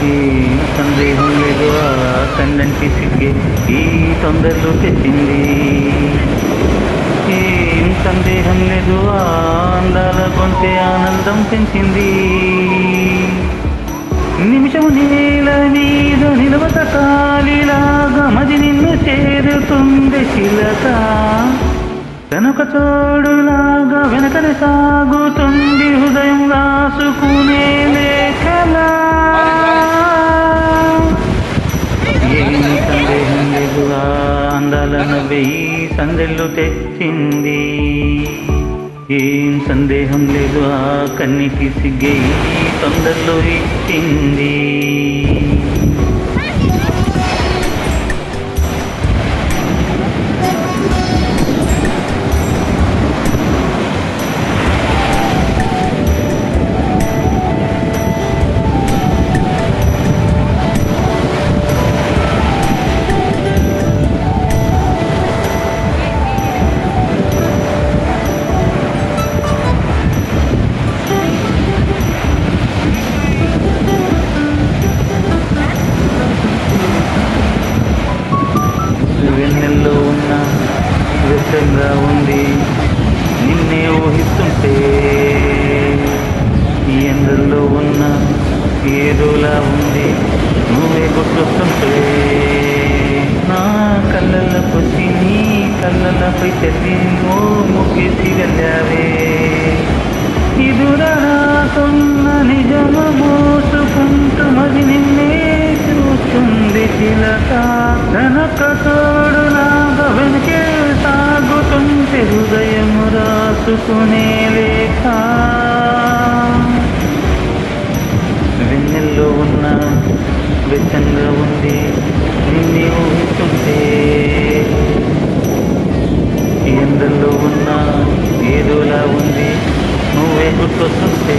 ఈ సందేహం లేదు ఆ కందంటి సిగ్గే ఈ తొందరలో తెచ్చింది. ఏం సందేహం లేదు ఆ అందాల కొంటే ఆనందం పెంచింది. నిమిషము నేల మీద నిలవత కాలిలాగా మది నిన్ను చేరుతుంది చిలక. వెనుక తోడులాగా వెనకనే సాగుతుంది హృదయం రాసుకునే లేఖలా. ఏం సందేహం లేదు ఆ అందాల నవ్వే ఈ సందెళ్ళు తెచ్చింది. ఏం సందేహం లేదు ఆ కన్నికి సిగ్గే ఈ తొందరలో ఇచ్చింది. వెన్నెల్లో ఉన్న వెచ్చంగా ఉంది నిన్నే ఊహిస్తుంటే. ఈ ఎండల్లో ఉన్న ఏదోలా ఉంది నువ్వే గుర్తొస్తుంటే. నా కళ్ళల్లోకొచ్చి నీ కళ్ళలపై తెచ్చి ఓ ముగ్గేసి వెళ్ళావే. ఇదురాతున్న నిజము మోసుకుంటూ మరి నిన్నే చూస్తుంది చిలక. వెనక తోడులాగా వెనకే సాగుతుంటే హృదయము రాసుకునే లేఖ. వెన్నెల్లో ఉన్న వెచ్చంగా ఉంది నిన్నే ఊహిస్తుంటే. ఎండల్లో ఉన్న ఏదోలా ఉంది నువ్వే గుర్తొస్తుంటే.